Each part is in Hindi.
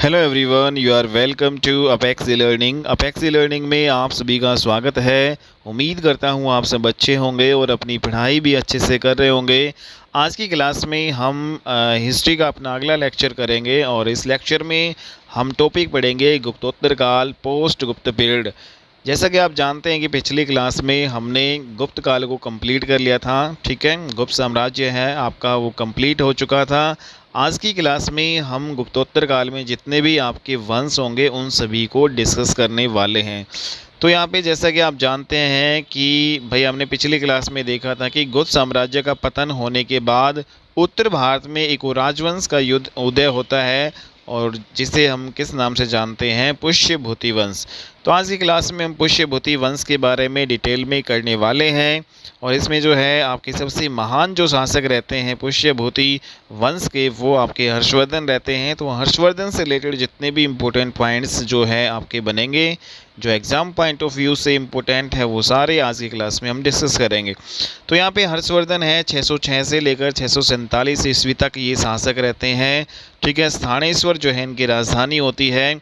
Hello everyone, you are welcome to Apex Learning. Apex Learning में आप सभी का स्वागत है। उम्मीद करता हूँ आप सब अच्छे होंगे और अपनी पढ़ाई भी अच्छे से कर रहे होंगे। आज की क्लास में हम हिस्ट्री का अपना अगला लेक्चर करेंगे और इस लेक्चर में हम टॉपिक पढ़ेंगे गुप्तोत्तर काल, पोस्ट गुप्त पीरियड। जैसा कि आप जानते हैं कि पिछली क्लास में हमने गुप्त काल को कंप्लीट कर लिया था। ठीक है, गुप्त साम्राज्य है आपका वो कंप्लीट हो चुका था। आज की क्लास में हम गुप्तोत्तर काल में जितने भी आपके वंश होंगे उन सभी को डिस्कस करने वाले हैं। तो यहाँ पे जैसा कि आप जानते हैं कि भाई हमने पिछली क्लास में देखा था कि गुप्त साम्राज्य का पतन होने के बाद उत्तर भारत में एक राजवंश का युद्ध उदय होता है और जिसे हम किस नाम से जानते हैं, पुष्यभूति वंश। तो आज की क्लास में हम पुष्यभूति वंश के बारे में डिटेल में करने वाले हैं और इसमें जो है आपके सबसे महान जो शासक रहते हैं पुष्यभूति वंश के, वो आपके हर्षवर्धन रहते हैं। तो हर्षवर्धन से रिलेटेड जितने भी इम्पोर्टेंट पॉइंट्स जो है आपके बनेंगे, जो एग्ज़ाम पॉइंट ऑफ व्यू से इम्पोर्टेंट है, वो सारे आज की क्लास में हम डिस्कस करेंगे। तो यहाँ पे हर्षवर्धन है 606 से लेकर 647 ईस्वी तक ये शासक रहते हैं। ठीक है, स्थानेश्वर जो है इनकी राजधानी होती है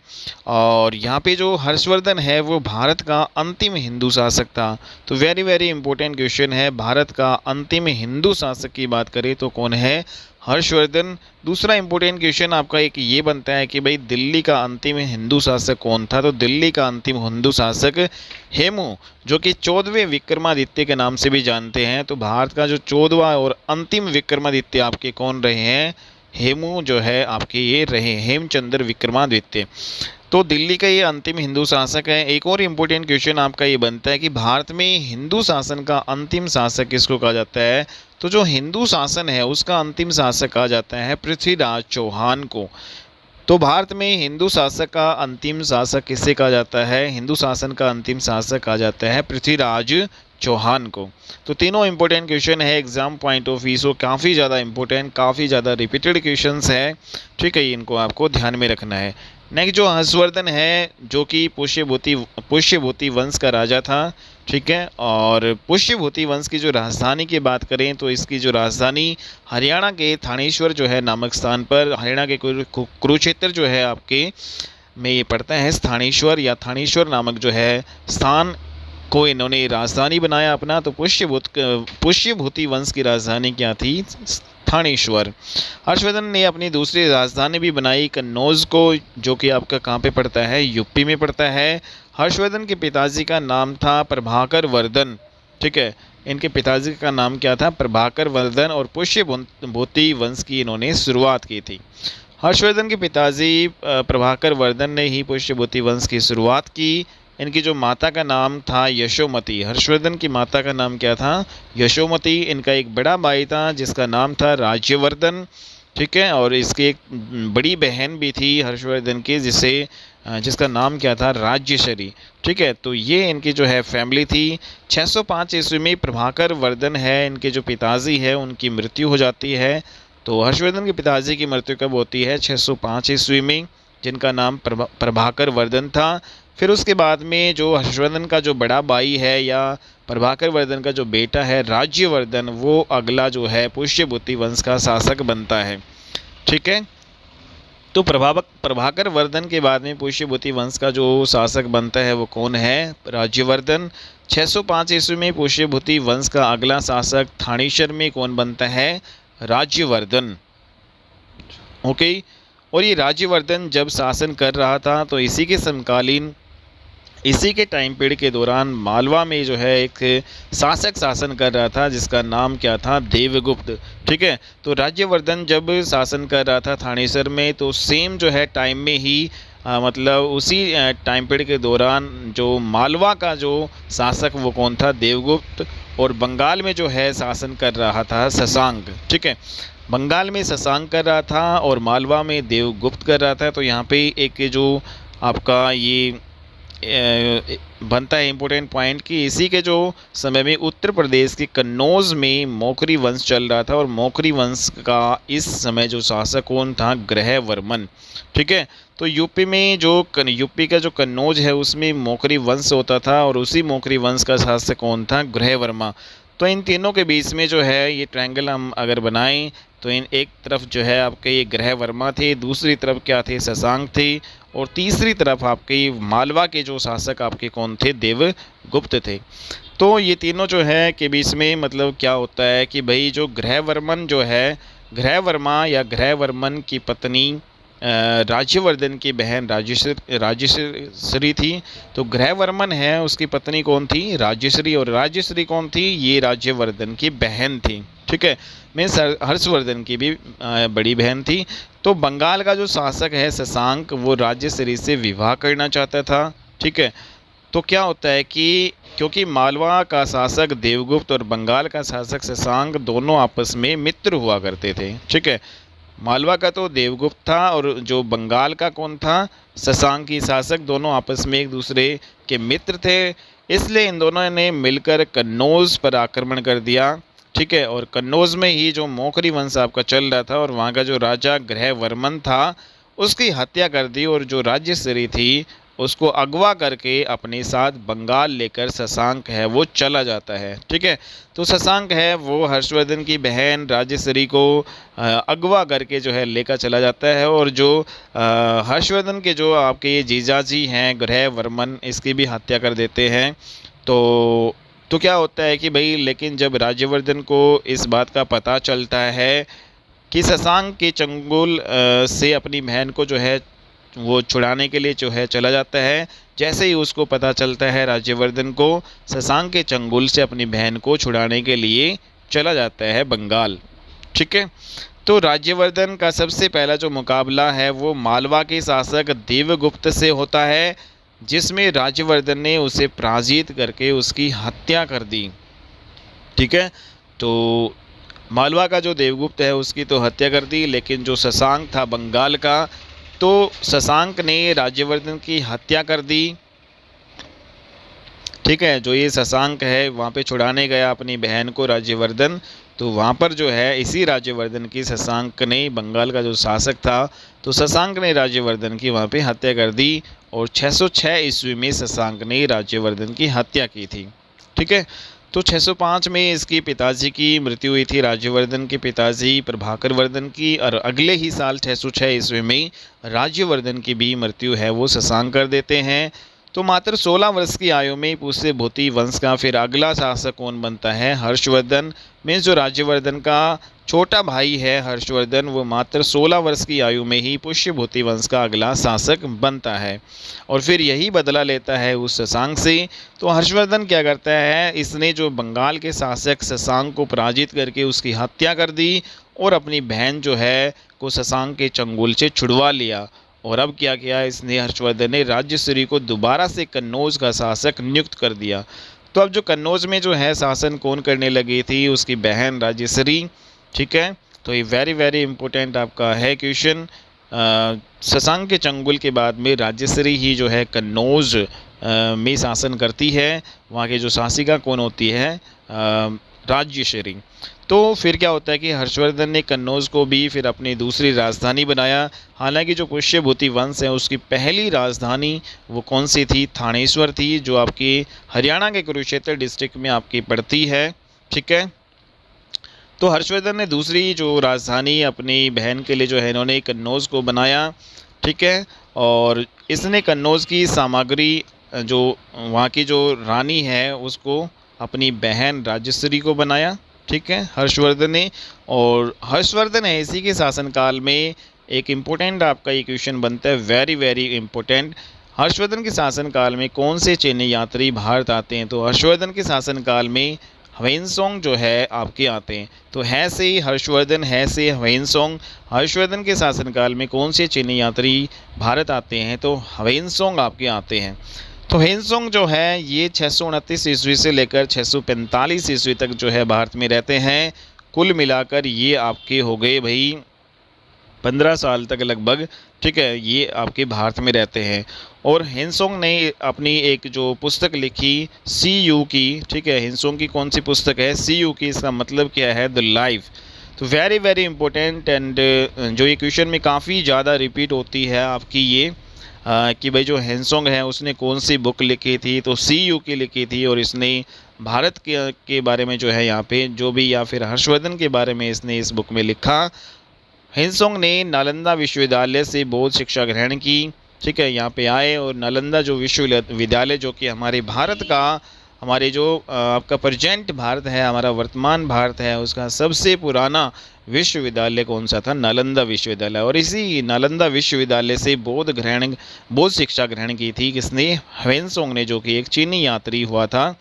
और यहाँ पे जो हर्षवर्धन है वो भारत का अंतिम हिंदू शासक था। तो वेरी वेरी इंपॉर्टेंट क्वेश्चन है, भारत का अंतिम हिंदू शासक की बात करें तो कौन है? हर्षवर्धन। दूसरा इंपॉर्टेंट क्वेश्चन आपका एक ये बनता है कि भाई दिल्ली का अंतिम हिंदू शासक कौन था? तो दिल्ली का अंतिम हिंदू शासक हेमू, जो कि 14वें विक्रमादित्य के नाम से भी जानते हैं। तो भारत का जो 14वां और अंतिम विक्रमादित्य आपके कौन रहे हैं? हेमू जो है आपके ये रहे, हेमचंद्र विक्रमादित्य। तो दिल्ली का ये अंतिम हिंदू शासक है। एक और इम्पोर्टेंट क्वेश्चन आपका ये बनता है कि भारत में हिंदू शासन का अंतिम शासक किसको कहा जाता है? तो जो हिंदू शासन है उसका अंतिम शासक कहा जाता है पृथ्वीराज चौहान को। तो भारत में हिंदू शासक का अंतिम शासक किसे कहा जाता है? हिंदू शासन का अंतिम शासक कहा जाता है पृथ्वीराज चौहान को। तो तीनों इंपॉर्टेंट क्वेश्चन है एग्जाम पॉइंट ऑफ व्यू से, काफ़ी ज़्यादा इंपॉर्टेंट, काफ़ी ज़्यादा रिपीटेड क्वेश्चंस है। ठीक है, इनको आपको ध्यान में रखना है। नेक्स्ट जो हर्षवर्धन है जो कि पुष्यभूति वंश का राजा था। ठीक है, और पुष्यभूति वंश की जो राजधानी की बात करें तो इसकी जो राजधानी हरियाणा के थानेश्वर जो है नामक स्थान पर, हरियाणा के कुरुक्षेत्र जो है आपके में ये पड़ता है स्थानेश्वर या थानेश्वर नामक जो है स्थान को इन्होंने राजधानी बनाया अपना। तो पुष्यभूति वंश की राजधानी क्या थी? थानेश्वर। हर्षवर्धन ने अपनी दूसरी राजधानी भी बनाई कन्नौज को, जो कि आपका कहाँ पे पड़ता है? यूपी में पड़ता है। हर्षवर्धन के पिताजी का नाम था प्रभाकर वर्धन। ठीक है, इनके पिताजी का नाम क्या था? प्रभाकर वर्धन। और पुष्यभूति वंश की इन्होंने शुरुआत की थी। हर्षवर्धन के पिताजी प्रभाकर वर्धन ने ही पुष्यभूति वंश की शुरुआत की। इनकी जो माता का नाम था यशोमती। हर्षवर्धन की माता का नाम क्या था? यशोमती। इनका एक बड़ा भाई था जिसका नाम था राज्यवर्धन। ठीक है, और इसकी एक बड़ी बहन भी थी हर्षवर्धन की जिसका नाम क्या था? राज्यश्री। ठीक है, तो ये इनकी जो है फैमिली थी। 605 ईस्वी में प्रभाकर वर्धन है इनके जो पिताजी है उनकी मृत्यु हो जाती है। तो हर्षवर्धन के पिताजी की मृत्यु कब होती है? 605 ईस्वी में, जिनका नाम प्रभाकर वर्धन था। फिर उसके बाद में जो हर्षवर्धन का जो बड़ा भाई है या प्रभाकर वर्धन का जो बेटा है राज्यवर्धन, वो अगला जो है पुष्यभूति वंश का शासक बनता है। ठीक है, तो प्रभाकर वर्धन के बाद में पुष्यभूति वंश का जो शासक बनता है वो कौन है? राज्यवर्धन। 605 ईस्वी में पुष्यभूति वंश का अगला शासक थानेश्वर में कौन बनता है? राज्यवर्धन। ओके, और ये राज्यवर्धन जब शासन कर रहा था तो इसी के समकालीन, इसी के टाइम पीरियड के दौरान मालवा में जो है एक शासक शासन कर रहा था जिसका नाम क्या था? देवगुप्त। ठीक है, तो राज्यवर्धन जब शासन कर रहा था थानेसर में तो सेम जो है टाइम में ही मतलब उसी टाइम पीरियड के दौरान जो मालवा का जो शासक वो कौन था? देवगुप्त। और बंगाल में जो है शासन कर रहा था शशांक। ठीक है, बंगाल में शशांक कर रहा था और मालवा में देवगुप्त कर रहा था। तो यहाँ पे एक जो आपका ये बनता है इम्पोर्टेंट पॉइंट कि इसी के जो समय में उत्तर प्रदेश के कन्नौज में मौखरी वंश चल रहा था और मौखरी वंश का इस समय जो शासक कौन था? ग्रहवर्मन। ठीक है, तो यूपी में जो यूपी का जो कन्नौज है उसमें मौखरी वंश होता था और उसी मौखरी वंश का शासक कौन था? ग्रहवर्मा। तो इन तीनों के बीच में जो है ये ट्रायंगल हम अगर बनाएं तो इन एक तरफ जो है आपके ये ग्रहवर्मा थे, दूसरी तरफ क्या थे, शशांक थे, और तीसरी तरफ आपके मालवा के जो शासक आपके कौन थे, देवगुप्त थे। तो ये तीनों जो है के बीच में मतलब क्या होता है कि भाई जो ग्रहवर्मन जो है, ग्रहवर्मा या ग्रहवर्मन की पत्नी राज्यवर्धन की बहन राजश्री थी। तो ग्रहवर्मन है उसकी पत्नी कौन थी, राज्यश्री, और राज्यश्री कौन थी, ये राज्यवर्धन की बहन थी। ठीक है, मीन्स हर्षवर्धन की भी बड़ी बहन थी। तो बंगाल का जो शासक है शशांक, वो राज्यश्री से विवाह करना चाहता था। ठीक है, तो क्या होता है कि क्योंकि मालवा का शासक देवगुप्त और बंगाल का शासक शशांक दोनों आपस में मित्र हुआ करते थे। ठीक है, मालवा का तो देवगुप्त था और जो बंगाल का कौन था, शशांक की शासक, दोनों आपस में एक दूसरे के मित्र थे। इसलिए इन दोनों ने मिलकर कन्नौज पर आक्रमण कर दिया। ठीक है, और कन्नौज में ही जो मोखरी वंश आपका चल रहा था और वहाँ का जो राजा ग्रहवर्मन था उसकी हत्या कर दी, और जो राज्यश्री थी उसको अगवा करके अपने साथ बंगाल लेकर शशांक है वो चला जाता है। ठीक है, तो शशांक है वो हर्षवर्धन की बहन राज्यश्री को अगवा करके जो है लेकर चला जाता है, और जो हर्षवर्धन के जो आपके ये जीजाजी हैं ग्रहवर्मन, इसकी भी हत्या कर देते हैं। तो क्या होता है कि भाई लेकिन जब राज्यवर्धन को इस बात का पता चलता है कि शशांक के चंगुल से अपनी बहन को जो है वो छुड़ाने के लिए जो है चला जाता है, जैसे ही उसको पता चलता है राज्यवर्धन को, शशांक के चंगुल से अपनी बहन को छुड़ाने के लिए चला जाता है बंगाल। ठीक है, तो राज्यवर्धन का सबसे पहला जो मुकाबला है वो मालवा के शासक देवगुप्त से होता है, जिसमें राज्यवर्धन ने उसे पराजित करके उसकी हत्या कर दी। ठीक है, तो मालवा का जो देवगुप्त है उसकी तो हत्या कर दी, लेकिन जो शशांक था बंगाल का, तो शशांक ने राज्यवर्धन की हत्या कर दी। ठीक है, जो ये शशांक है वहाँ पे छुड़ाने गया अपनी बहन को राज्यवर्धन, तो वहाँ पर जो है इसी राज्यवर्धन की शशांक ने, बंगाल का जो शासक था, तो शशांक ने राज्यवर्धन की वहाँ पे हत्या कर दी, और 606 ईस्वी में शशांक ने राज्यवर्धन की हत्या की थी। ठीक है, तो 605 में इसकी पिताजी की मृत्यु हुई थी, राज्यवर्धन के पिताजी प्रभाकर वर्धन की, और अगले ही साल 606 ईस्वी में राज्यवर्धन की भी मृत्यु है वो शशांक कर देते हैं। तो मात्र 16 वर्ष की आयु में पुष्यभूति वंश का फिर अगला शासक कौन बनता है, हर्षवर्धन। मीन्स जो राज्यवर्धन का छोटा भाई है हर्षवर्धन, वो मात्र 16 वर्ष की आयु में ही पुष्यभूति वंश का अगला शासक बनता है, और फिर यही बदला लेता है उस शशांक से। तो हर्षवर्धन क्या करता है, इसने जो बंगाल के शासक शशांक को पराजित करके उसकी हत्या कर दी, और अपनी बहन जो है को शशांक के चंगुल से छुड़वा लिया। और अब क्या किया इसने, हर्षवर्धन ने राज्यश्री को दोबारा से कन्नौज का शासक नियुक्त कर दिया। तो अब जो कन्नौज में जो है शासन कौन करने लगी थी, उसकी बहन राज्यश्री। ठीक है, तो ये वेरी इंपॉर्टेंट आपका है क्वेश्चन। शशांक के चंगुल के बाद में राज्यश्री ही जो है कन्नौज में शासन करती है। वहाँ के जो शासिका कौन होती है, राज्यश्री। तो फिर क्या होता है कि हर्षवर्धन ने कन्नौज को भी फिर अपनी दूसरी राजधानी बनाया। हालांकि जो पुष्यभूति वंश है उसकी पहली राजधानी वो कौन सी थी, थानेश्वर थी, जो आपकी हरियाणा के कुरुक्षेत्र डिस्ट्रिक्ट में आपकी पड़ती है। ठीक है, तो हर्षवर्धन ने दूसरी जो राजधानी अपनी बहन के लिए जो है इन्होंने कन्नौज को बनाया। ठीक है, और इसने कन्नौज की सामग्री जो वहाँ की जो रानी है उसको अपनी बहन राज्यश्री को बनाया। ठीक है, हर्षवर्धन ने, और हर्षवर्धन है इसी के शासनकाल में एक इम्पोर्टेंट आपका ये क्वेश्चन बनता है, वेरी इम्पोर्टेंट। हर्षवर्धन के शासनकाल में कौन से चीनी यात्री भारत आते हैं, तो हर्षवर्धन के शासनकाल में ह्वेनसोंग जो है आपके आते हैं। तो है से हर्षवर्धन, है से ह्वेनसोंग। हर्षवर्धन के शासनकाल में कौन से चीनी यात्री भारत आते हैं, तो ह्वेनसोंग आपके आते हैं। तो ह्वेनसोंग जो है ये 629 ईस्वी से लेकर 645 ईस्वी तक जो है भारत में रहते हैं। कुल मिलाकर ये आपके हो गए भाई 15 साल तक लगभग। ठीक है, ये आपके भारत में रहते हैं। और ह्वेनसोंग ने अपनी एक जो पुस्तक लिखी CU की, ठीक है, ह्वेनसोंग की कौन सी पुस्तक है, CU की, इसका मतलब क्या है, द लाइफ। तो वेरी इंपॉर्टेंट, एंड जो ये क्वेश्चन में काफ़ी ज़्यादा रिपीट होती है आपकी ये कि भाई जो ह्वेनसोंग है उसने कौन सी बुक लिखी थी, तो CU की लिखी थी, और इसने भारत के बारे में जो है यहाँ पे जो भी या फिर हर्षवर्धन के बारे में इसने इस बुक में लिखा। हिनसोंग ने नालंदा विश्वविद्यालय से बौद्ध शिक्षा ग्रहण की। ठीक है, यहाँ पे आए और नालंदा जो विश्वविद्यालय जो कि हमारे भारत का, हमारे जो आपका प्रेजेंट भारत है, हमारा वर्तमान भारत है, उसका सबसे पुराना विश्वविद्यालय कौन सा था? नालंदा विश्वविद्यालय। और इसी नालंदा विश्वविद्यालय से बौद्ध शिक्षा ग्रहण की थी किसने? ह्वेनसोंग ने, जो कि एक चीनी यात्री हुआ था।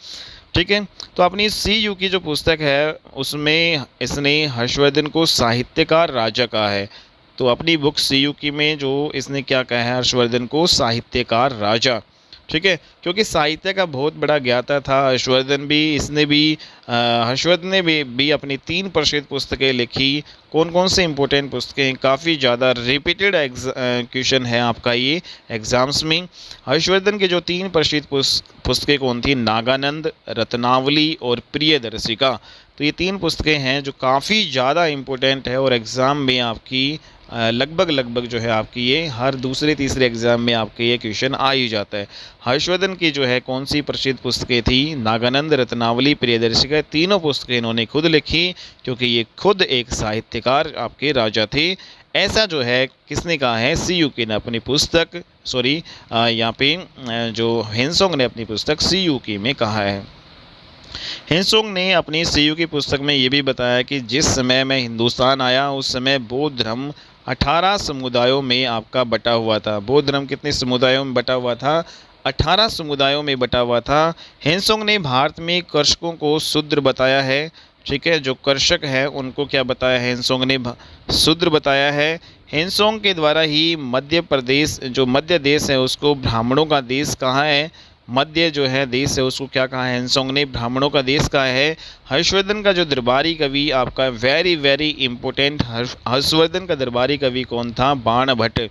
ठीक है, तो अपनी CU की जो पुस्तक है उसमें इसने हर्षवर्धन को साहित्यकार राजा कहा है। तो अपनी बुक CU की में जो इसने क्या कहा है? हर्षवर्धन को साहित्यकार राजा। ठीक है, क्योंकि साहित्य का बहुत बड़ा ज्ञाता था हर्षवर्धन भी। इसने भी हर्षवर्धन ने भी अपनी 3 प्रसिद्ध पुस्तकें लिखी। कौन कौन से इंपॉर्टेंट पुस्तकें? काफ़ी ज़्यादा रिपीटेड क्वेश्चन है आपका ये एग्ज़ाम्स में। हर्षवर्धन के जो 3 प्रसिद्ध पुस्तकें कौन थी? नागानंद, रत्नावली और प्रियदर्शिका। तो ये 3 पुस्तकें हैं जो काफ़ी ज़्यादा इम्पोर्टेंट है और एग्ज़ाम में आपकी लगभग जो है आपकी ये हर दूसरे तीसरे एग्ज़ाम में आपके ये क्वेश्चन आ ही जाता है। हर्षवर्धन की जो है कौन सी प्रसिद्ध पुस्तकें थी? नागानंद, रत्नावली, प्रियदर्शिका। तीनों पुस्तकें इन्होंने खुद लिखी क्योंकि ये खुद एक साहित्यकार आपके राजा थे। ऐसा जो है किसने कहा है? CU की ने अपनी पुस्तक, यहाँ पे जो हिनसोंग ने अपनी पुस्तक CU की में कहा है। हिनसोंग ने अपनी CU की पुस्तक में ये भी बताया कि जिस समय मैं हिंदुस्तान आया उस समय बौद्ध धर्म 18 समुदायों में आपका बटा हुआ था। बौद्ध धर्म कितने समुदायों में बटा हुआ था? 18 समुदायों में बटा हुआ था। हिनसोंग ने भारत में कृषकों को शूद्र बताया है। ठीक है, जो कृषक है उनको क्या बताया है? हिनसोंग ने शूद्र बताया है। हिनसोंग के द्वारा ही मध्य प्रदेश, जो मध्य देश है, उसको ब्राह्मणों का देश कहा है। मध्य जो है देश है उसको क्या कहा है? हिनसोंग ने ब्राह्मणों का देश कहा है। हर्षवर्धन का जो दरबारी कवि आपका वेरी इम्पोर्टेंट, हर्षवर्धन का दरबारी कवि कौन था? बाणभट्ट।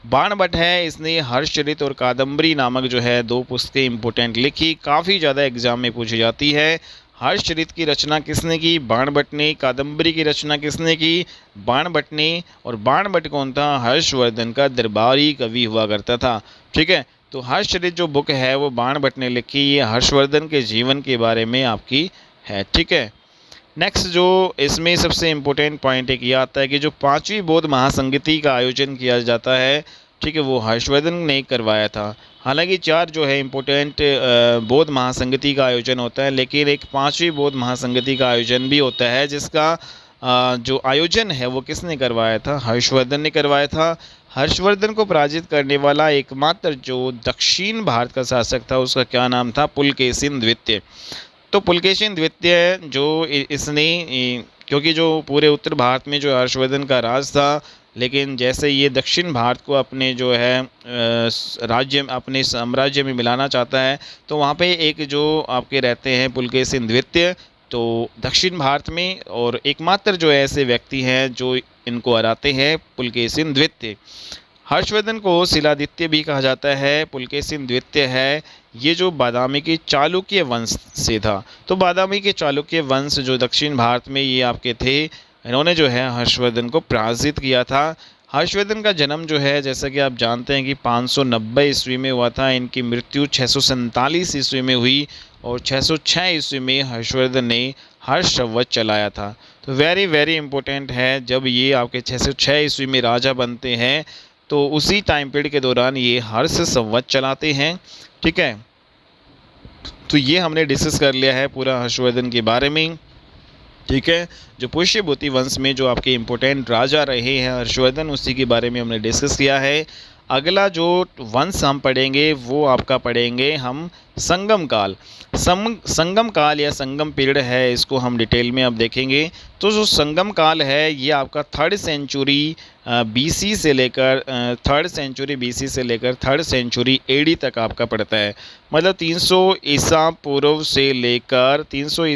बाणभट्ट है, इसने हर्षचरित और कादम्बरी नामक जो है 2 पुस्तकें इम्पोर्टेंट लिखी, काफ़ी ज़्यादा एग्जाम में पूछी जाती है। हर्षचरित की रचना किसने की? बाणभट्ट ने। कादम्बरी की रचना किसने की? बाणभट्ट ने। और बाणभट्ट कौन था? हर्षवर्धन का दरबारी कवि हुआ करता था। ठीक है, तो हर्षचरित जो बुक है वो बाणभट्ट ने लिखी। ये हर्षवर्धन के जीवन के बारे में आपकी है। ठीक है, नेक्स्ट जो इसमें सबसे इम्पोर्टेंट पॉइंट एक ये आता है कि जो 5वीं बौद्ध महासंगति का आयोजन किया जाता है, ठीक है, वो हर्षवर्धन ने करवाया था। हालांकि 4 जो है इम्पोर्टेंट बौद्ध महासंगति का आयोजन होता है, लेकिन एक 5वीं बौद्ध महासंगति का आयोजन भी होता है जिसका जो आयोजन है वो किसने करवाया था? हर्षवर्धन ने करवाया था। हर्षवर्धन को पराजित करने वाला एकमात्र जो दक्षिण भारत का शासक था उसका क्या नाम था? पुलकेशिन द्वितीय। तो पुलकेशिन द्वितीय जो इसने, क्योंकि जो पूरे उत्तर भारत में जो हर्षवर्धन का राज था, लेकिन जैसे ये दक्षिण भारत को अपने जो है राज्य, अपने साम्राज्य में मिलाना चाहता है, तो वहाँ पे एक जो आपके रहते हैं पुलकेशिन द्वितीय, तो दक्षिण भारत में, और एकमात्र जो ऐसे व्यक्ति हैं जो इनको हराते हैं, पुलकेशिन द्वितीय। हर्षवर्धन को शिलादित्य भी कहा जाता है। पुलकेशिन द्वितीय है ये जो बादामी के चालुक्य वंश से था। तो बादामी के चालुक्य वंश जो दक्षिण भारत में ये आपके थे, इन्होंने जो है हर्षवर्धन को पराजित किया था। हर्षवर्धन का जन्म जो है जैसा कि आप जानते हैं कि 590 ईस्वी में हुआ था। इनकी मृत्यु 647 ईस्वी में हुई और 606 ईस्वी में हर्षवर्धन ने हर्ष संवत चलाया था। तो वेरी इंपॉर्टेंट है, जब ये आपके 606 ईस्वी में राजा बनते हैं तो उसी टाइम पीरियड के दौरान ये हर्ष संवत चलाते हैं। ठीक है, तो ये हमने डिस्कस कर लिया है पूरा हर्षवर्धन के बारे में। ठीक है, जो पुष्यभूति वंश में जो आपके इम्पोर्टेंट राजा रहे हैं हर्षवर्धन, उसी के बारे में हमने डिस्कस किया है। अगला जो वंश हम पढ़ेंगे वो आपका पढ़ेंगे हम संगम काल। संगम काल या संगम पीरियड है, इसको हम डिटेल में अब देखेंगे। तो जो संगम काल है ये आपका 3rd सेंचुरी BC से लेकर 3rd सेंचुरी BC से लेकर 3rd सेंचुरी AD तक आपका पड़ता है। मतलब 300 ईसा पूर्व से लेकर 300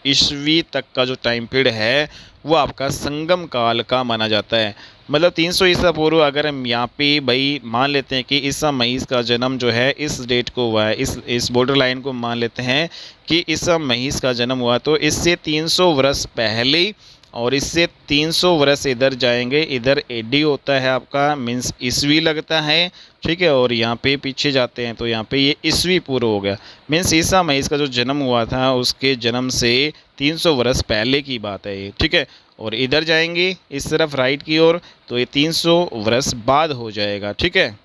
ईस्वी तक का जो टाइम पीरियड है वो आपका संगम काल का माना जाता है। मतलब 300 ईसा पूर्व अगर हम यहाँ पे भाई मान लेते हैं कि ईसा मसीह का जन्म जो है इस डेट को हुआ है, इस बॉर्डर लाइन को मान लेते हैं कि ईसा मसीह का जन्म हुआ, तो इससे 300 वर्ष पहले और इससे 300 वर्ष इधर जाएंगे, इधर एडी होता है आपका, मीन्स ईस्वी लगता है, ठीक है। और यहाँ पे पीछे जाते हैं तो यहाँ पे ये ईस्वी पूर्व हो गया, मीन्स ईसा मसीह का जो जन्म हुआ था उसके जन्म से 300 वर्ष पहले की बात है ये, ठीक है। और इधर जाएंगे इस तरफ राइट की ओर तो ये 300 वर्ष बाद हो जाएगा, ठीक है।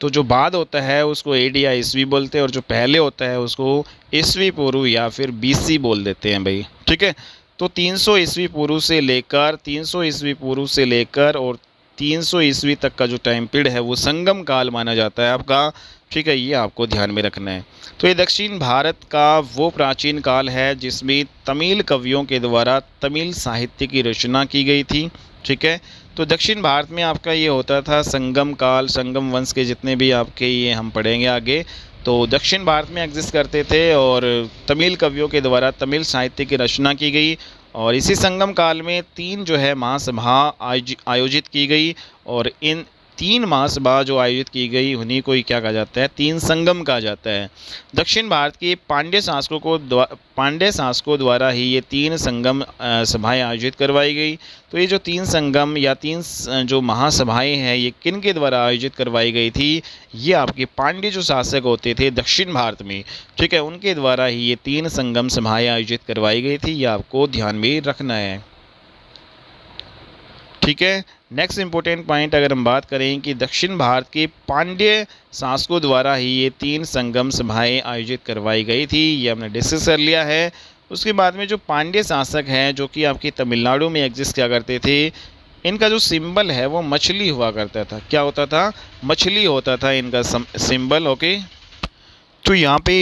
तो जो बाद होता है उसको एडी या ईस्वी बोलते हैं और जो पहले होता है उसको ईस्वी पूर्व या फिर बीसी बोल देते हैं भाई, ठीक है। तो 300 ईस्वी पूर्व से लेकर 300 ईस्वी पूर्व से लेकर और 300 ईस्वी तक का जो टाइम पीरियड है वो संगम काल माना जाता है आपका, ठीक है। ये आपको ध्यान में रखना है। तो ये दक्षिण भारत का वो प्राचीन काल है जिसमें तमिल कवियों के द्वारा तमिल साहित्य की रचना की गई थी, ठीक है। तो दक्षिण भारत में आपका ये होता था संगम काल, संगम वंश के जितने भी आपके ये हम पढ़ेंगे आगे, तो दक्षिण भारत में एग्जिस्ट करते थे और तमिल कवियों के द्वारा तमिल साहित्य की रचना की गई। और इसी संगम काल में 3 जो है महासभा आयोजित की गई और इन 3 महासभा जो आयोजित की गई उन्हीं को ही क्या कहा जाता है, 3 संगम कहा जाता है। दक्षिण भारत के पांड्य शासकों द्वारा ही ये 3 संगम सभाएं आयोजित करवाई गई। तो ये जो 3 संगम या 3 जो महासभाएं हैं ये किन के द्वारा आयोजित करवाई गई थी, ये आपके पांड्य जो शासक होते थे दक्षिण भारत में, ठीक है, उनके द्वारा ही ये 3 संगम सभाएं आयोजित करवाई गई थी। ये आपको ध्यान में रखना है, ठीक है। नेक्स्ट इंपॉर्टेंट पॉइंट अगर हम बात करें कि दक्षिण भारत के पांड्य शासकों द्वारा ही ये 3 संगम सभाएं आयोजित करवाई गई थी, ये हमने डिस्कस कर लिया है। उसके बाद में जो पांड्य शासक हैं जो कि आपकी तमिलनाडु में एग्जिस्ट किया करते थे, इनका जो सिंबल है वो मछली हुआ करता था। क्या होता था? मछली होता था इनका सिंबल, ओके। तो यहाँ पे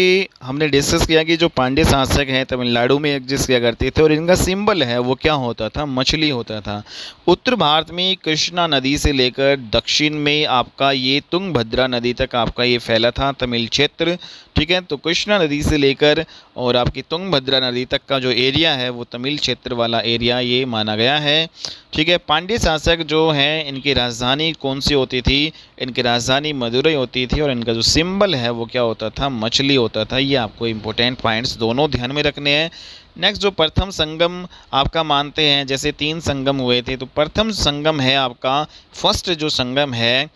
हमने डिस्कस किया कि जो पांड्य शासक हैं तमिलनाडु में एग्जिस्ट किया करते थे और इनका सिंबल है वो क्या होता था? मछली होता था। उत्तर भारत में कृष्णा नदी से लेकर दक्षिण में आपका ये तुंगभद्रा नदी तक आपका ये फैला था तमिल क्षेत्र, ठीक है। तो कृष्णा नदी से लेकर और आपकी तुंगभद्रा नदी तक का जो एरिया है वो तमिल क्षेत्र वाला एरिया ये माना गया है, ठीक है। पांड्य शासक जो हैं इनकी राजधानी कौन सी होती थी? इनकी राजधानी मदुरई होती थी और इनका जो सिंबल है वो क्या होता था? मछली होता था। ये आपको इंपॉर्टेंट पॉइंट्स दोनों ध्यान में रखने हैं। नेक्स्ट जो प्रथम संगम आपका मानते हैं, जैसे 3 संगम हुए थे, तो प्रथम संगम है आपका, फर्स्ट जो संगम है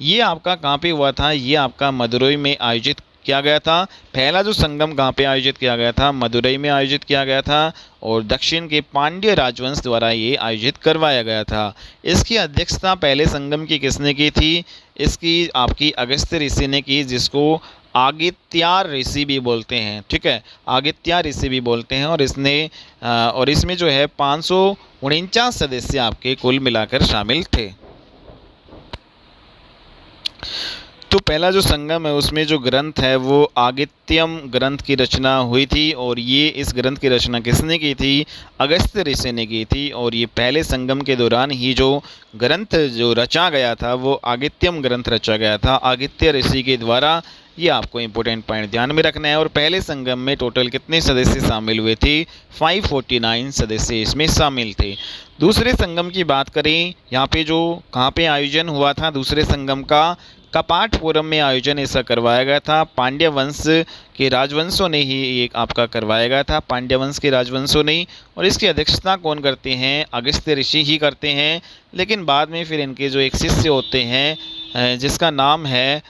ये आपका कहाँ पे हुआ था? ये आपका मदुरई में आयोजित किया गया था। पहला जो संगम कहाँ पे आयोजित किया गया था? मदुरई में आयोजित किया गया था और दक्षिण के पांड्य राजवंश द्वारा ये आयोजित करवाया गया था। इसकी अध्यक्षता पहले संगम की किसने की थी? इसकी आपकी अगस्त्य ऋषि ने की, जिसको आगित्यार ऋषि भी बोलते हैं, ठीक है, आगित्यार ऋषि भी बोलते हैं। और इसमें जो है 549 सदस्य आपके कुल मिलाकर शामिल थे। तो पहला जो संगम है उसमें जो ग्रंथ है वो आगित्यम ग्रंथ की रचना हुई थी और ये इस ग्रंथ की रचना किसने की थी? अगस्त्य ऋषि ने की थी। और ये पहले संगम के दौरान ही जो ग्रंथ जो रचा गया था वो आगित्यम ग्रंथ रचा गया था आगित्य ऋषि के द्वारा। ये आपको इंपॉर्टेंट पॉइंट ध्यान में रखना है। और पहले संगम में टोटल कितने सदस्य शामिल हुए थे? 549 सदस्य इसमें शामिल थे। दूसरे संगम की बात करें, यहाँ पे जो कहाँ पे आयोजन हुआ था दूसरे संगम का? कपाटपुरम में आयोजन ऐसा करवाया गया था। पांड्य वंश के राजवंशों ने ही एक आपका करवाया गया था, पांड्य वंश के राजवंशों ने। और इसकी अध्यक्षता कौन करते हैं? अगस्त्य ऋषि ही करते हैं। लेकिन बाद में फिर इनके जो एक शिष्य होते हैं जिसका नाम है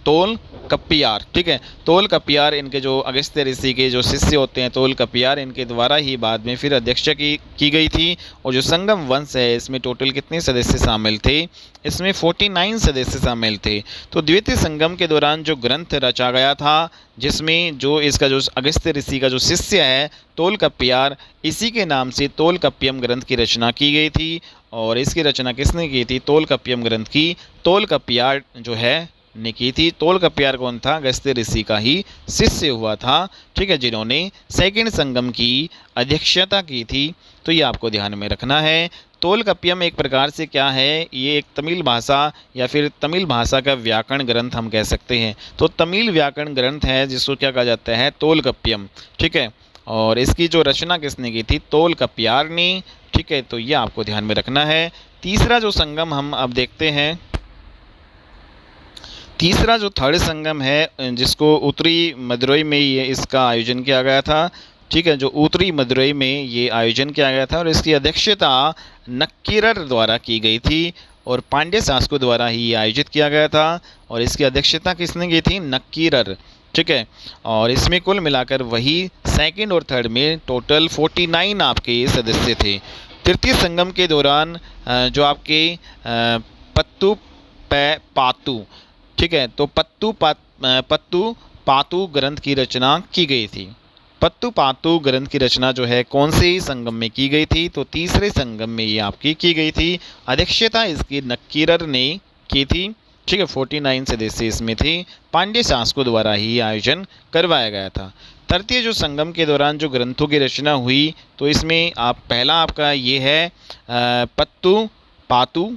तोल कप्पियार, ठीक है, तोल कप्पियार, इनके जो अगस्त्य ऋषि के जो शिष्य होते हैं तोल कप्पियार, इनके द्वारा ही बाद में फिर अध्यक्षता की गई थी। और जो संगम वंश है इसमें टोटल कितने सदस्य शामिल थे? इसमें 49 सदस्य शामिल थे। तो द्वितीय संगम के दौरान जो ग्रंथ रचा गया था जिसमें जो इसका जो अगस्त्य ऋषि का जो शिष्य है तोल कप्पियार, इसी के नाम से तोल कप्पियम ग्रंथ की रचना की गई थी। और इसकी रचना किसने की थी? तोल कप्पियम ग्रंथ की तोल कप्पियार जो है ने की थी। तोल कप्पियार कौन था? अगस्त्य ऋषि का ही शिष्य हुआ था, ठीक है, जिन्होंने सेकंड संगम की अध्यक्षता की थी। तो ये आपको ध्यान में रखना है। तोल कप्पियम एक प्रकार से क्या है? ये एक तमिल भाषा या फिर तमिल भाषा का व्याकरण ग्रंथ हम कह सकते हैं। तो तमिल व्याकरण ग्रंथ है जिसको क्या कहा जाता है? तोल कप्पियम, ठीक है। और इसकी जो रचना किसने की थी? तोल कप्पियार ने, ठीक है। तो ये आपको ध्यान में रखना है। तीसरा जो संगम हम अब देखते हैं, तीसरा जो थर्ड संगम है जिसको उत्तरी मदुरई में ये इसका आयोजन किया गया था, ठीक है, जो उत्तरी मदुरई में ये आयोजन किया गया था और इसकी अध्यक्षता नक्कीरर द्वारा की गई थी और पांड्य शासकों द्वारा ही ये आयोजित किया गया था और इसकी अध्यक्षता किसने की थी? नक्कीरर। ठीक है, और इसमें कुल मिलाकर वही सेकंड और थर्ड में टोटल 49 आपके सदस्य थे। तृतीय संगम के दौरान जो आपके पत्तू पातू, ठीक है, तो पत्तू पातू ग्रंथ की रचना की गई थी। पत्तू पातू ग्रंथ की रचना जो है कौन से संगम में की गई थी? तो तीसरे संगम में ये आपकी की गई थी। अध्यक्षता इसकी नक्कीरर ने की थी। ठीक है, 49 सदस्य इसमें थे। पांड्य शासकों द्वारा ही आयोजन करवाया गया था। तृतीय जो संगम के दौरान जो ग्रंथों की रचना हुई तो इसमें पहला आपका ये है पत्तू पातू,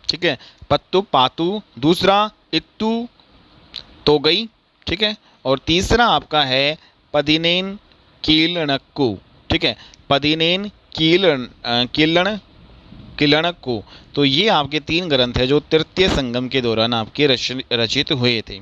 ठीक है, पत्तू पातू। दूसरा इत्तू तोगई, ठीक है, और तीसरा आपका है पदिनेन कीलणक्कू, ठीक है, पदिनेन कीलणक्कू। तो ये आपके 3 ग्रंथ है जो तृतीय संगम के दौरान आपके रचित हुए थे।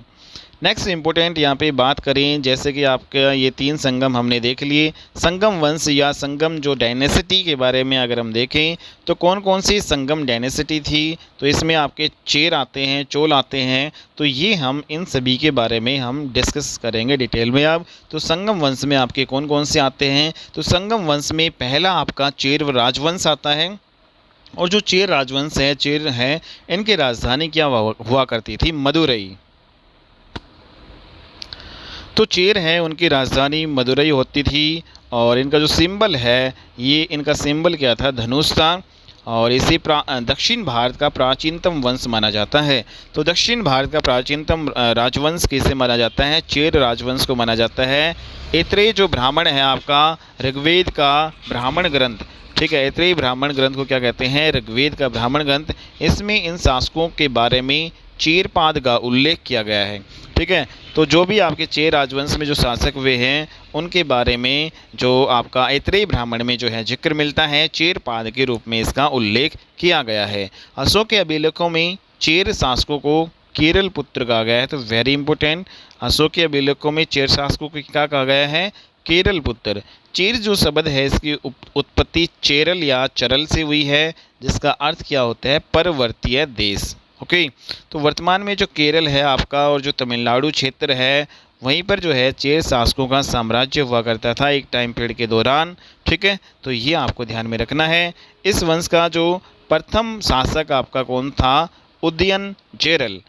नेक्स्ट इंपॉर्टेंट यहाँ पे बात करें, जैसे कि आपका ये 3 संगम हमने देख लिए। संगम वंश या संगम जो डायनेसिटी के बारे में अगर हम देखें तो कौन कौन सी संगम डायनेसिटी थी? तो इसमें आपके चेर आते हैं, चोल आते हैं, तो ये हम इन सभी के बारे में हम डिस्कस करेंगे डिटेल में अब। तो संगम वंश में आपके कौन कौन से आते हैं? तो संगम वंश में पहला आपका चेर राजवंश आता है और जो चेर राजवंश है, चेर है, इनकी राजधानी क्या हुआ करती थी? मदुरई। तो चेर है उनकी राजधानी मदुरई होती थी और इनका जो सिंबल है, ये इनका सिंबल क्या था? धनुष था और इसे दक्षिण भारत का प्राचीनतम वंश माना जाता है। तो दक्षिण भारत का प्राचीनतम राजवंश किसे माना जाता है? चेर राजवंश को माना जाता है। ऐत्रेय जो ब्राह्मण है आपका, ऋग्वेद का ब्राह्मण ग्रंथ, ठीक है, ऐत्रेय ब्राह्मण ग्रंथ को क्या कहते हैं? ऋग्वेद का ब्राह्मण ग्रंथ। इसमें इन शासकों के बारे में चेरपाद का उल्लेख किया गया है। ठीक है, तो जो भी आपके चेर राजवंश में जो शासक हुए हैं उनके बारे में जो आपका ऐत्रेय ब्राह्मण में जो है जिक्र मिलता है, चेरपाद के रूप में इसका उल्लेख किया गया है। अशोक के अभिलेखों में चेर शासकों को केरल पुत्र कहा गया है। तो वेरी इंपॉर्टेंट, अशोक के अभिलेखों में चेर शासकों को क्या कहा गया है? केरल पुत्र। चेर जो शब्द है इसकी उत्पत्ति चेरल या चरल से हुई है, जिसका अर्थ क्या होता है? परवर्तीय देश। ओके, तो वर्तमान में जो केरल है आपका और जो तमिलनाडु क्षेत्र है वहीं पर जो है चेर शासकों का साम्राज्य हुआ करता था एक टाइम पीरियड के दौरान। ठीक है, तो ये आपको ध्यान में रखना है। इस वंश का जो प्रथम शासक आपका कौन था? उदयनचेरल।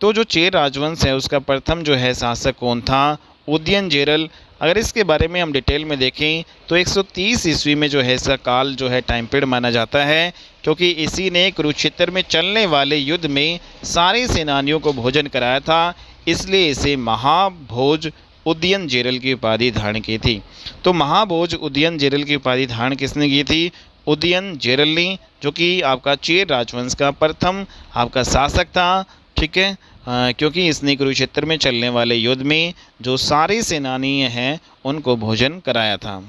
तो जो चेर राजवंश है उसका प्रथम जो है शासक कौन था? उदयनचेरल। अगर इसके बारे में हम डिटेल में देखें तो 130 ईस्वी में जो है इसका काल जो है टाइम पीरियड माना जाता है, क्योंकि इसी ने कुरुक्षेत्र में चलने वाले युद्ध में सारे सेनानियों को भोजन कराया था, इसलिए इसे महाभोज उदयनचेरल की उपाधि धारण की थी। तो महाभोज उदयनचेरल की उपाधि धारण किसने की थी? उदयनचेरल ने, जो कि आपका चेर राजवंश का प्रथम आपका शासक था। ठीक है, क्योंकि इसने कुरुक्षेत्र में चलने वाले युद्ध में जो सारे सेनानी हैं उनको भोजन कराया था।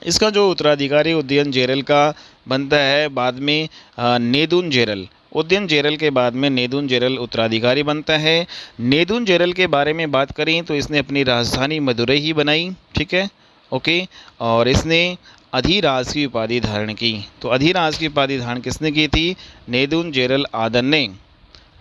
इसका जो उत्तराधिकारी उदयनचेरल का बनता है बाद में नेदुनचेरल। उदयनचेरल के बाद में नेदुनचेरल उत्तराधिकारी बनता है। नेदुनचेरल के बारे में बात करें तो इसने अपनी राजधानी मदुरई ही बनाई। ठीक है, ओके, और इसने अधिराज की उपाधि धारण की। तो अधिराज की उपाधि धारण किसने की थी? नेदुनचेरल आदन ने।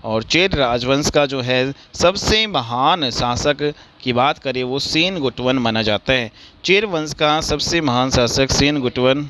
और चेर राजवंश का जो है सबसे महान शासक की बात करें वो सेनगुट्टवन माना जाता है। चेर वंश का सबसे महान शासक सेनगुट्टवन।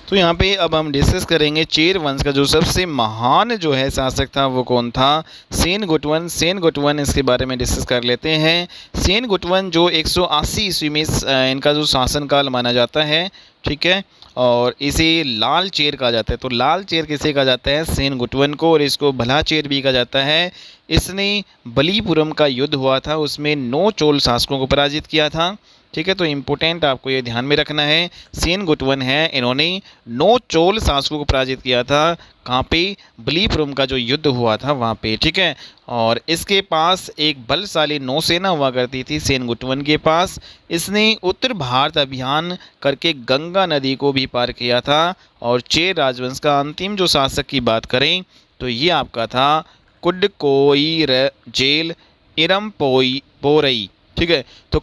तो यहाँ पे अब हम डिस्कस करेंगे चेर वंश का जो सबसे महान जो है शासक था वो कौन था? सेनगुट्टवन। सेनगुट्टवन, इसके बारे में डिस्कस कर लेते हैं। सेनगुट्टवन जो 180 ईस्वी में इनका जो शासनकाल माना जाता है। ठीक है, और इसे लाल चेर कहा जाता है। तो लाल चेर किसे कहा जाता है? सेनगुट्टवन को, और इसको भला चेर भी कहा जाता है। इसने बलीपुरम का युद्ध हुआ था, उसमें 9 चोल शासकों को पराजित किया था। ठीक है, तो इम्पोर्टेंट आपको ये ध्यान में रखना है, सेनगुट्टवन है, इन्होंने 9 चोल शासकों को पराजित किया था। कहाँ पे? बलीपुरम का जो युद्ध हुआ था वहाँ पे। ठीक है, और इसके पास एक बलशाली नौसेना हुआ करती थी सेनगुट्टवन के पास। इसने उत्तर भारत अभियान करके गंगा नदी को भी पार किया था। और चेर राजवंश का अंतिम जो शासक की बात करें तो ये आपका था कुडकोई जेल इरम पोरई। ठीक है, तो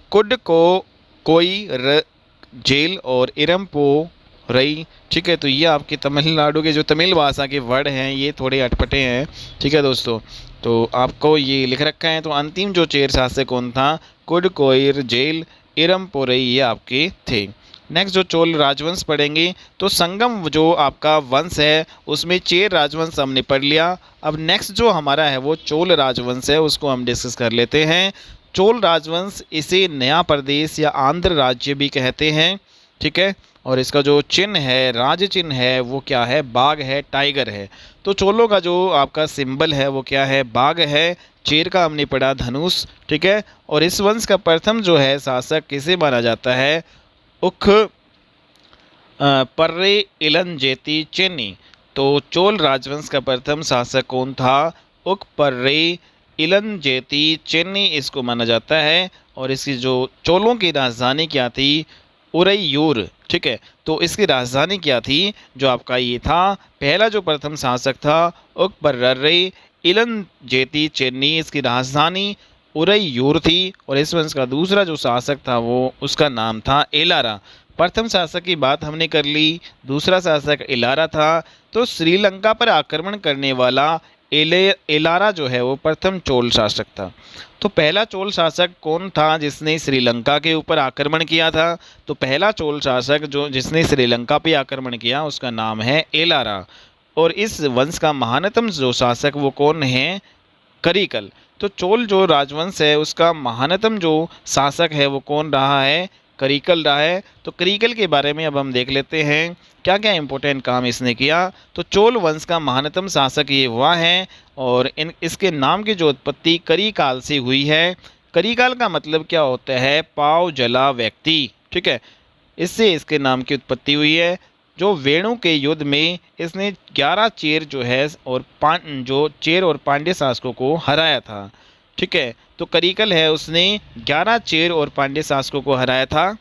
कोई जेल और इरमपोरई। ठीक है, तो ये आपके तमिलनाडु के जो तमिल भाषा के वर्ड हैं ये थोड़े अटपटे हैं। ठीक है दोस्तों, तो आपको ये लिख रखा है। तो अंतिम जो चेर शासक कौन था, कोडकोयर जेल इरमपोरई, ये आपके थे। नेक्स्ट जो चोल राजवंश पढ़ेंगे, तो संगम जो आपका वंश है उसमें चेर राजवंश हमने पढ़ लिया। अब नेक्स्ट जो हमारा है वो चोल राजवंश है, उसको हम डिस्कस कर लेते हैं। चोल राजवंश, इसे नया प्रदेश या आंध्र राज्य भी कहते हैं। ठीक है, और इसका जो चिन्ह है, राज्य चिन्ह है, वो क्या है, बाघ है, टाइगर है। तो चोलों का जो आपका सिंबल है वो क्या है, बाघ है। चेर का हमने पढ़ा धनुष। ठीक है, और इस वंश का प्रथम जो है शासक किसे माना जाता है, उख पर्रे इलंजेती चेन्नी। तो चोल राजवंश का प्रथम शासक कौन था, उक पर्रे इलंजेती चेन्नी, इसको माना जाता है। और इसकी जो चोलों की राजधानी क्या थी, उरैयूर। ठीक है, तो इसकी राजधानी क्या थी, जो आपका ये था पहला जो प्रथम शासक था उक पर्रे इलंजेती चेन्नी, इसकी राजधानी उरैयूर थी। और इस वंश का दूसरा जो शासक था वो उसका नाम था एलारा। प्रथम शासक की बात हमने कर ली, दूसरा शासक एलारा था। तो श्रीलंका पर आक्रमण करने वाला एलारा जो है वो प्रथम चोल शासक था। तो पहला चोल शासक कौन था जिसने श्रीलंका के ऊपर आक्रमण किया था, तो पहला चोल शासक जो जिसने श्रीलंका पे आक्रमण किया उसका नाम है एलारा। और इस वंश का महानतम जो शासक वो कौन है, करिकल। तो चोल जो राजवंश है उसका महानतम जो शासक है वो कौन रहा है, करिकल रहा है। तो करिकल के बारे में अब हम देख लेते हैं क्या क्या इंपॉर्टेंट काम इसने किया। तो चोल वंश का महानतम शासक ये हुआ है, और इसके नाम की जो उत्पत्ति करिकाल से हुई है। करिकाल का मतलब क्या होता है, पाव जला व्यक्ति। ठीक है, इससे इसके नाम की उत्पत्ति हुई है। जो वेणु के युद्ध में इसने 11 चेर जो है और जो चेर और पांड्य शासकों को हराया था। ठीक है, तो करिकल है उसने 11 चेर और पांड्य शासकों को हराया था,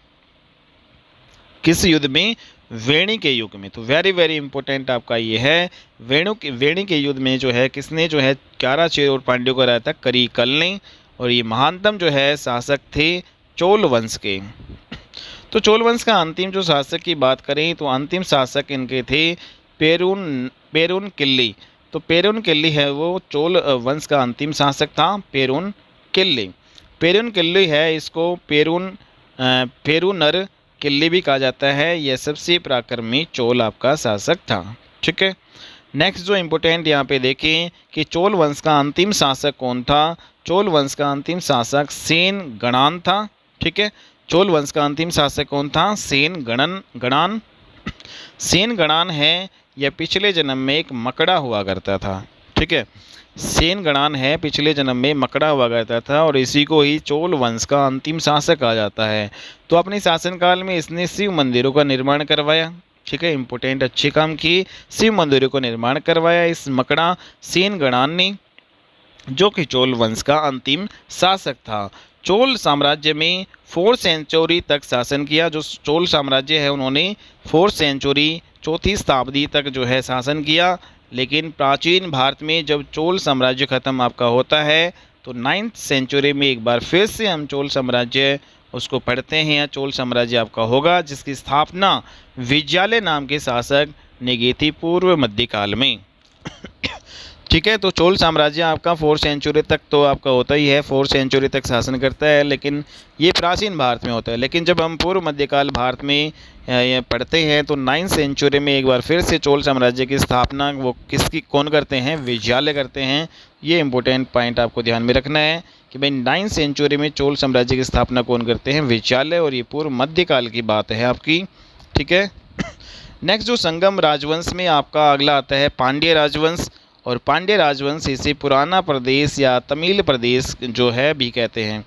किस युद्ध में, वेणी के युग में। तो वेरी वेरी इंपॉर्टेंट आपका ये है, वेणी के युद्ध में जो है किसने जो है 11 चेर और पांड्यों को हराया था, करिकल ने। और ये महानतम जो है शासक थे चोल वंश के। तो चोल वंश का अंतिम जो शासक की बात करें तो अंतिम शासक इनके थे पेरुन किल्ली। तो पेरुन किल्ली है वो चोल वंश का अंतिम शासक था, पेरुन किल्ली है, इसको पेरुनर किल्ली भी कहा जाता है। यह सबसे पराक्रमी चोल आपका शासक था। ठीक है, नेक्स्ट जो इम्पोर्टेंट यहाँ पे देखें कि चोल वंश का अंतिम शासक कौन था, चोल वंश का अंतिम शासक सेन गणान था। ठीक है, चोल वंश का अंतिम शासक कौन था, गणान। सेन गणान है, यह पिछले जन्म में एक मकड़ा हुआ करता था। ठीक है, सेन गणान है, पिछले जन्म में मकड़ा हुआ करता था, और इसी को ही चोल वंश का अंतिम शासक कहा जाता है। तो अपने शासनकाल में इसने शिव मंदिरों का निर्माण करवाया। ठीक है, इंपॉर्टेंट अच्छे काम किए, शिव मंदिरों का निर्माण करवाया इस मकड़ा सेन गणान ने, जो कि चोल वंश का अंतिम शासक था। चोल साम्राज्य में 4th सेंचुरी तक शासन किया। जो चोल साम्राज्य है उन्होंने 4th सेंचुरी, 4वीं शताब्दी तक जो है शासन किया। लेकिन प्राचीन भारत में जब चोल साम्राज्य खत्म आपका होता है तो 9th सेंचुरी में एक बार फिर से हम चोल साम्राज्य उसको पढ़ते हैं, या चोल साम्राज्य आपका होगा, जिसकी स्थापना विजयालय नाम के शासक ने की थी पूर्व मध्यकाल में। ठीक है, तो चोल साम्राज्य आपका 4th सेंचुरी तक तो आपका होता ही है, 4th सेंचुरी तक शासन करता है, लेकिन ये प्राचीन भारत में होता है। लेकिन जब हम पूर्व मध्यकाल भारत में ये पढ़ते हैं तो 9th सेंचुरी में एक बार फिर से चोल साम्राज्य की स्थापना वो कौन करते हैं, विजयालय करते हैं। ये इंपॉर्टेंट पॉइंट आपको ध्यान में रखना है कि भाई 9th सेंचुरी में चोल साम्राज्य की स्थापना कौन करते हैं, विजयालय, और ये पूर्व मध्यकाल की बात है आपकी। ठीक है, नेक्स्ट जो संगम राजवंश में आपका अगला आता है पांड्य राजवंश। और पांड्य राजवंश इसे पुराना प्रदेश या तमिल प्रदेश जो है भी कहते हैं।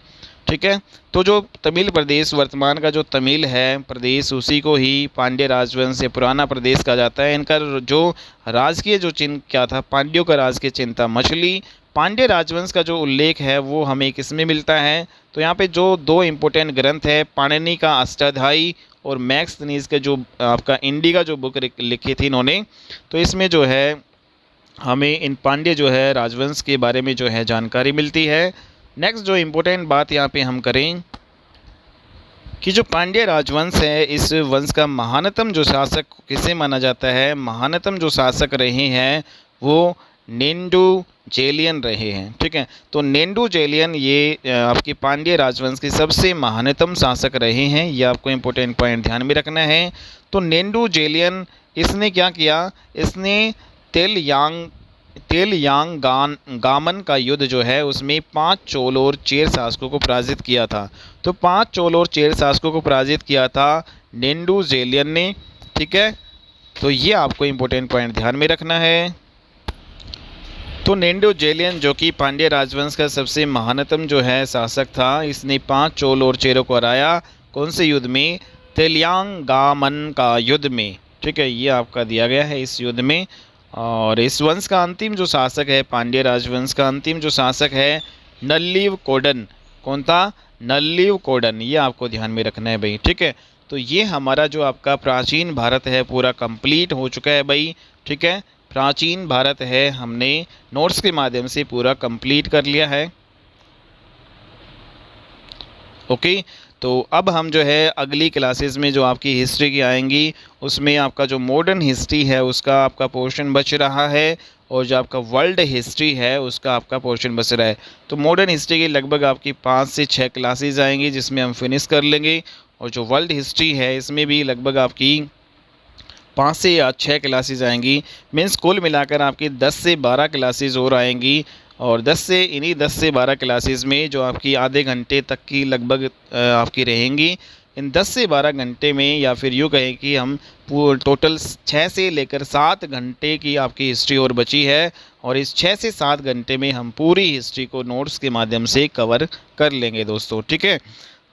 ठीक है, तो जो तमिल प्रदेश वर्तमान का जो तमिल है प्रदेश उसी को ही पांड्य राजवंश से पुराना प्रदेश कहा जाता है। इनका जो राजकीय जो चिन्ह क्या था, पांड्यों का राजकीय चिन्ह था मछली। पांड्य राजवंश का जो उल्लेख है वो हमें किसमें मिलता है, तो यहाँ पे जो 2 इम्पोर्टेंट ग्रंथ है, पाणिनि का अष्टाध्यायी और मैक्सनीज का जो आपका इंडिका जो बुक लिखी थी इन्होंने, तो इसमें जो है हमें इन पांड्य जो है राजवंश के बारे में जो है जानकारी मिलती है। नेक्स्ट जो इम्पोर्टेंट बात यहाँ पे हम करें कि जो पांड्य राजवंश है, इस वंश का महानतम जो शासक किसे माना जाता है, महानतम जो शासक रहे हैं वो नेंडुजेलियन रहे हैं। ठीक है, तो नेंडुजेलियन ये आपकी पांड्य राजवंश के सबसे महानतम शासक रहे हैं। ये आपको इम्पोर्टेंट पॉइंट ध्यान में रखना है। तो नेंडुजेलियन इसने क्या किया, इसने तेलयांगामन का युद्ध जो है उसमें 5 चोल और चेर शासकों को पराजित किया था। तो 5 चोल और चेर शासकों को पराजित किया था नेंडुजेलियन ने। ठीक है, तो ये आपको इम्पोर्टेंट पॉइंट ध्यान में रखना है। तो नेंडुजेलियन जो कि पांड्य राजवंश का सबसे महानतम जो है शासक था, इसने 5 चोल और चेरों को हराया। कौन से युद्ध में? तेलयांगामन का युद्ध में। ठीक है, ये आपका दिया गया है इस युद्ध में। और इस वंश का अंतिम जो शासक है, पांड्य राजवंश का अंतिम जो शासक है नल्लीवकोडन। कौन था? नल्लीवकोडन। ये आपको ध्यान में रखना है भाई। ठीक है, तो ये हमारा जो आपका प्राचीन भारत है पूरा कंप्लीट हो चुका है भाई। ठीक है, प्राचीन भारत है हमने नोट्स के माध्यम से पूरा कंप्लीट कर लिया है। ओके, तो अब हम जो है अगली क्लासेस में जो आपकी हिस्ट्री की आएंगी उसमें आपका जो मॉडर्न हिस्ट्री है उसका आपका पोर्शन बच रहा है, और जो आपका वर्ल्ड हिस्ट्री है उसका आपका पोर्शन बच रहा है। तो मॉडर्न हिस्ट्री की लगभग आपकी 5 से 6 क्लासेस आएंगी जिसमें हम फिनिश कर लेंगे, और जो वर्ल्ड हिस्ट्री है इसमें भी लगभग आपकी 5 से या 6 क्लासेस आएंगी। मीन्स कुल मिलाकर आपकी 10 से 12 क्लासेस और आएंगी, और 10 से 12 क्लासेस में जो आपकी आधे घंटे तक की लगभग आपकी रहेंगी। इन 10 से 12 घंटे में, या फिर यूँ कहें कि हम टोटल 6 से लेकर 7 घंटे की आपकी हिस्ट्री और बची है, और इस 6 से 7 घंटे में हम पूरी हिस्ट्री को नोट्स के माध्यम से कवर कर लेंगे दोस्तों। ठीक है,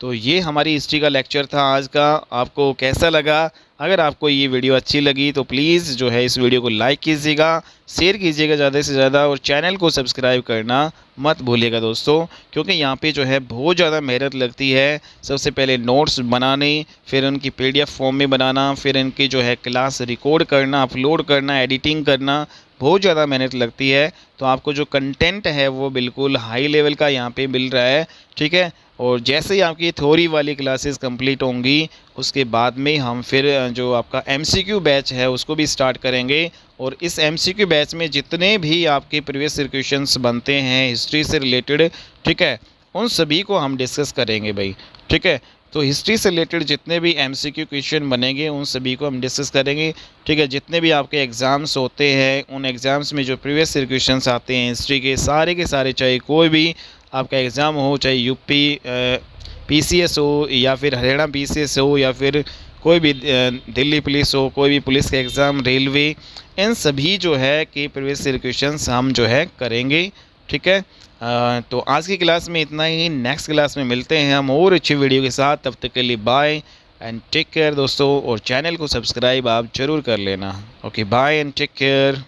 तो ये हमारी हिस्ट्री का लेक्चर था आज का। आपको कैसा लगा? अगर आपको ये वीडियो अच्छी लगी तो प्लीज़ जो है इस वीडियो को लाइक कीजिएगा, शेयर कीजिएगा ज़्यादा से ज़्यादा, और चैनल को सब्सक्राइब करना मत भूलिएगा दोस्तों, क्योंकि यहाँ पे जो है बहुत ज़्यादा मेहनत लगती है। सबसे पहले नोट्स बनाने, फिर उनकी PDF फॉर्म में बनाना, फिर इनकी जो है क्लास रिकॉर्ड करना, अपलोड करना, एडिटिंग करना, बहुत ज़्यादा मेहनत लगती है। तो आपको जो कंटेंट है वो बिल्कुल हाई लेवल का यहाँ पे मिल रहा है। ठीक है, और जैसे ही आपकी थ्योरी वाली क्लासेस कंप्लीट होंगी उसके बाद में हम फिर जो आपका MCQ बैच है उसको भी स्टार्ट करेंगे, और इस MCQ बैच में जितने भी आपके प्रीवियस ईयर क्वेश्चंस बनते हैं हिस्ट्री से रिलेटेड, ठीक है, उन सभी को हम डिस्कस करेंगे भाई। ठीक है, तो हिस्ट्री से रिलेटेड जितने भी MCQ क्वेश्चन बनेंगे उन सभी को हम डिस्कस करेंगे। ठीक है, जितने भी आपके एग्ज़ाम्स होते हैं उन एग्ज़ाम्स में जो प्रीवियस ईयर क्वेश्चंस आते हैं हिस्ट्री के सारे, चाहे कोई भी आपका एग्ज़ाम हो, चाहे UP PCS हो, या फिर हरियाणा PCS हो, या फिर कोई भी दिल्ली पुलिस हो, कोई भी पुलिस का एग्ज़ाम, रेलवे, इन सभी जो है कि प्रीवियस ईयर क्वेश्चंस हम जो है करेंगे। ठीक है, तो आज की क्लास में इतना ही। नेक्स्ट क्लास में मिलते हैं हम और अच्छी वीडियो के साथ। तब तक के लिए बाय एंड टेक केयर दोस्तों, और चैनल को सब्सक्राइब आप ज़रूर कर लेना। Okay, bye and take care.